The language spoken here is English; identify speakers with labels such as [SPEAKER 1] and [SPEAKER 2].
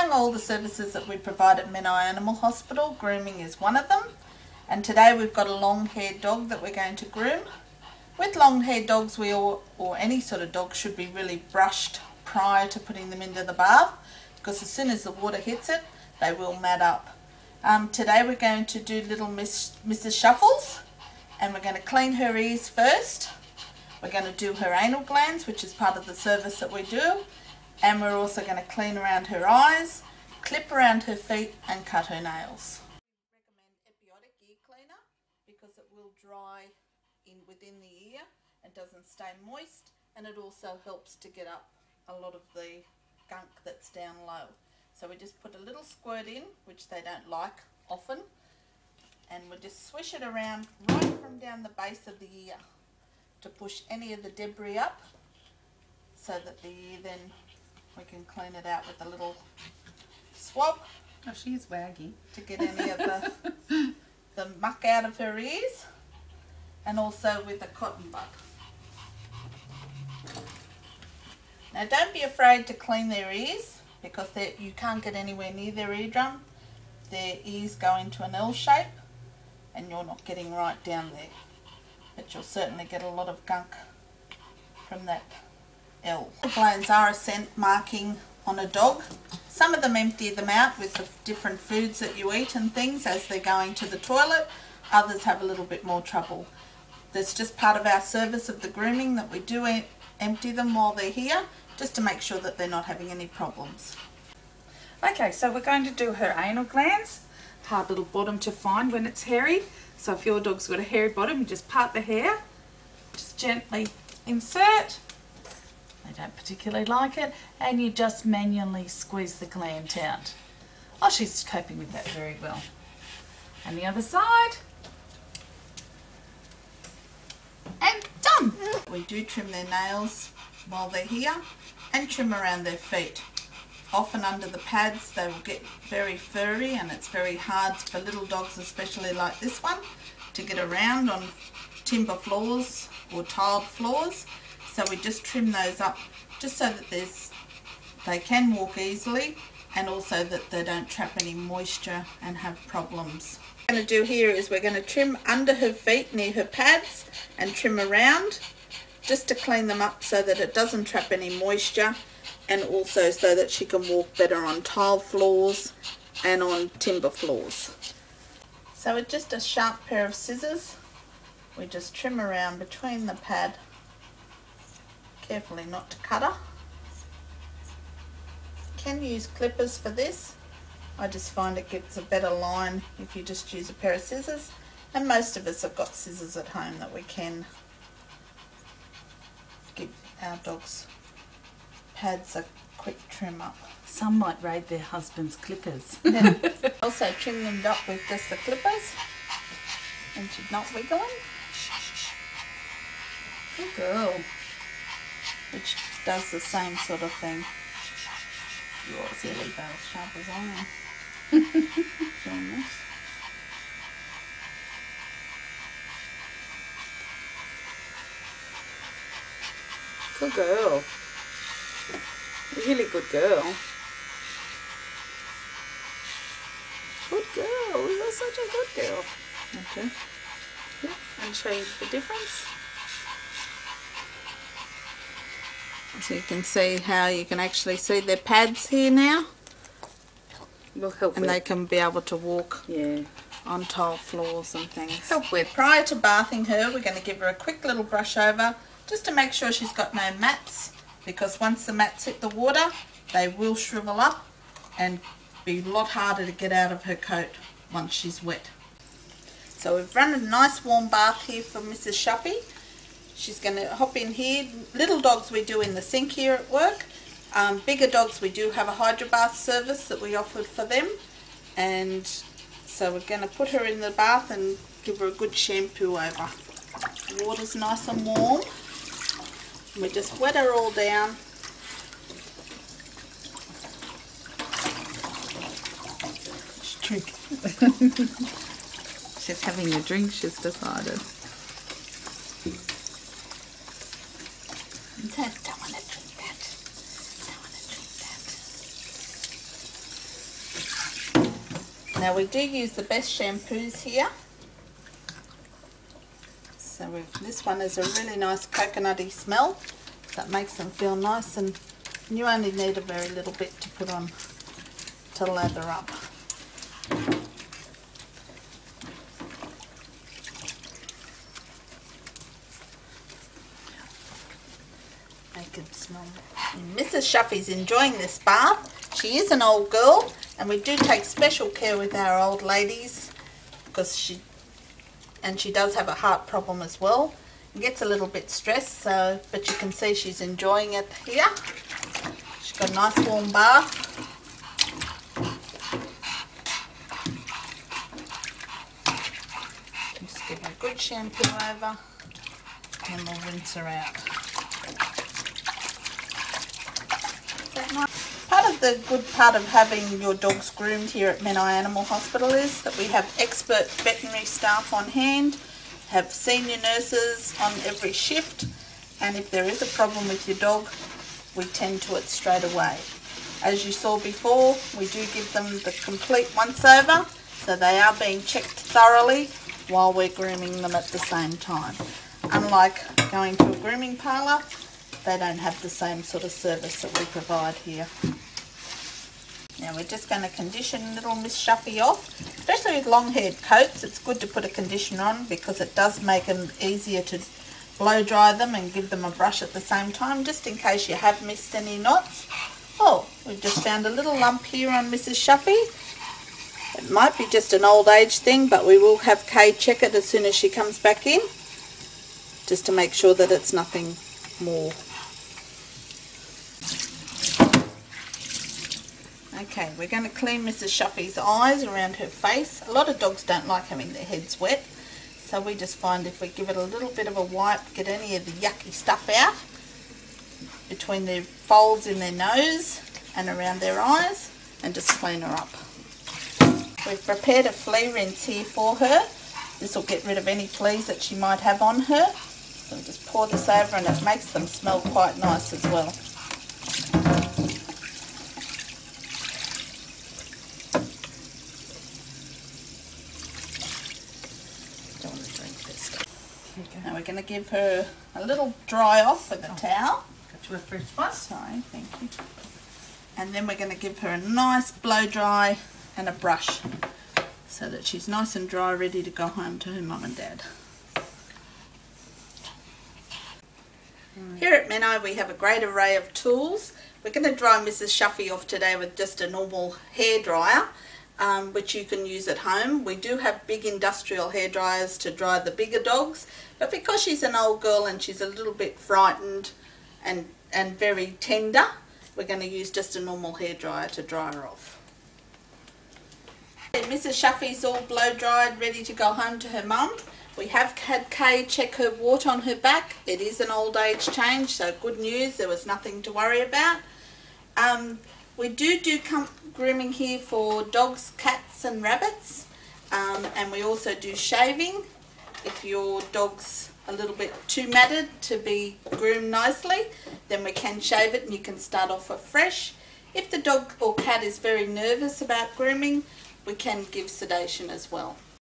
[SPEAKER 1] among all the services that we provide at Menai Animal Hospital, grooming is one of them. And today we've got a long-haired dog that we're going to groom. With long-haired dogs, or any sort of dog, should be really brushed prior to putting them into the bath, because as soon as the water hits it, they will mat up. Today we're going to do little Mrs. Shuffles, and we're going to clean her ears first. We're going to do her anal glands, which is part of the service that we do, and we're also going to clean around her eyes, clip around her feet, and cut her nails. I recommend Epiotic ear cleaner because it will dry within the ear. It doesn't stay moist, and it also helps to get up a lot of the gunk that's down low. So we just put a little squirt in, which they don't like often, and we'll just swish it around right from down the base of the ear to push any of the debris up, so that the ear, then we can clean it out with a little swab.
[SPEAKER 2] Oh, she is waggy.
[SPEAKER 1] To get any of the muck out of her ears, and also with a cotton bud. Now don't be afraid to clean their ears, because you can't get anywhere near their eardrum. Their ears go into an L shape and you're not getting right down there. But you'll certainly get a lot of gunk from that L. Glands are a scent marking on a dog. Some of them empty them out with the different foods that you eat and things as they're going to the toilet. Others have a little bit more trouble. That's just part of our service of the grooming, that we do empty them while they're here, just to make sure that they're not having any problems.
[SPEAKER 2] Okay, so we're going to do her anal glands. Hard little bottom to find when it's hairy. So if your dog's got a hairy bottom, you just part the hair, just gently insert. They don't particularly like it, and you just manually squeeze the gland out. Oh, she's coping with that very well. And the other side. And done!
[SPEAKER 1] We do trim their nails while they're here, and trim around their feet. Often under the pads they will get very furry, and it's very hard for little dogs, especially like this one, to get around on timber floors or tiled floors. So we just trim those up just so that they can walk easily, and also that they don't trap any moisture and have problems. What we're going to do here is we're going to trim under her feet near her pads and trim around, just to clean them up so that it doesn't trap any moisture, and also so that she can walk better on tile floors and on timber floors. So with just a sharp pair of scissors, we just trim around between the pad, carefully not to cut her. You can use clippers for this. I just find it gives a better line if you just use a pair of scissors, and most of us have got scissors at home that we can give our dogs pads a quick trim up.
[SPEAKER 2] Some might raid their husband's clippers.
[SPEAKER 1] Yeah. Also trim them up with just the clippers, and she's not wiggling.
[SPEAKER 2] Good girl.
[SPEAKER 1] Which does the same sort of thing. You're silly, about as sharp as I am. Doing this.
[SPEAKER 2] Good girl. Really good girl. Good girl. You're such a good girl.
[SPEAKER 1] Okay.
[SPEAKER 2] Yeah. And show you the difference.
[SPEAKER 1] So you can see how you can actually see their pads here now.
[SPEAKER 2] Will help
[SPEAKER 1] and
[SPEAKER 2] with.
[SPEAKER 1] they can be able to walk on tile floors and things.
[SPEAKER 2] Help with.
[SPEAKER 1] Prior to bathing her, we're going to give her a quick little brush over, just to make sure she's got no mats, because once the mats hit the water, they will shrivel up and be a lot harder to get out of her coat once she's wet. So we've run a nice warm bath here for Mrs. Shuffy. She's going to hop in here. Little dogs we do in the sink here at work. Bigger dogs we do have a hydro bath service that we offered for them. And so we're going to put her in the bath and give her a good shampoo over. The water's nice and warm. We just wet her all down.
[SPEAKER 2] Trick. She's having a drink, she's decided.
[SPEAKER 1] Don't want to drink that. Don't want to drink that. Now we do use the best shampoos here. So this one is a really nice coconutty smell, so it makes them feel nice, and you only need a very little bit to put on to lather up. Make it smell. Mrs. Shuffy's enjoying this bath. She is an old girl, and we do take special care with our old ladies because she does have a heart problem as well. It gets a little bit stressed, so but you can see she's enjoying it here. She's got a nice warm bath. Just give her a good shampoo over, and we'll rinse her out. Part of the good part of having your dogs groomed here at Menai Animal Hospital is that we have expert veterinary staff on hand, have senior nurses on every shift, and if there is a problem with your dog, we tend to it straight away. As you saw before, we do give them the complete once over, so they are being checked thoroughly while we're grooming them at the same time. Unlike going to a grooming parlour, they don't have the same sort of service that we provide here. Now we're just going to condition little Miss Shuffy off. Especially with long-haired coats, it's good to put a conditioner on because it does make them easier to blow dry them and give them a brush at the same time, just in case you have missed any knots. Oh, we've just found a little lump here on Mrs. Shuffy. It might be just an old age thing, but we will have Kay check it as soon as she comes back in, just to make sure that it's nothing more. Okay, we're going to clean Mrs. Shuffy's eyes around her face. A lot of dogs don't like having their heads wet, so we just find if we give it a little bit of a wipe, get any of the yucky stuff out between the folds in their nose and around their eyes, and just clean her up. We've prepared a flea rinse here for her. This will get rid of any fleas that she might have on her. So we'll just pour this over, and it makes them smell quite nice as well. Now we're going to give her a little dry off with a towel.
[SPEAKER 2] Got you a fresh one.
[SPEAKER 1] Sorry, thank you. And then we're going to give her a nice blow dry and a brush so that she's nice and dry, ready to go home to her mum and dad. Here at Menai we have a great array of tools. We're going to dry Mrs. Shuffy off today with just a normal hair dryer, which you can use at home. We do have big industrial hair dryers to dry the bigger dogs, but because she's an old girl and she's a little bit frightened and very tender, we're going to use just a normal hair dryer to dry her off. Mrs. Shuffy's all blow dried, ready to go home to her mum. We have had Kay check her wart on her back. It is an old age change, so good news, there was nothing to worry about. We do grooming here for dogs, cats and rabbits, and we also do shaving. If your dog's a little bit too matted to be groomed nicely, then we can shave it and you can start off afresh. If the dog or cat is very nervous about grooming, we can give sedation as well.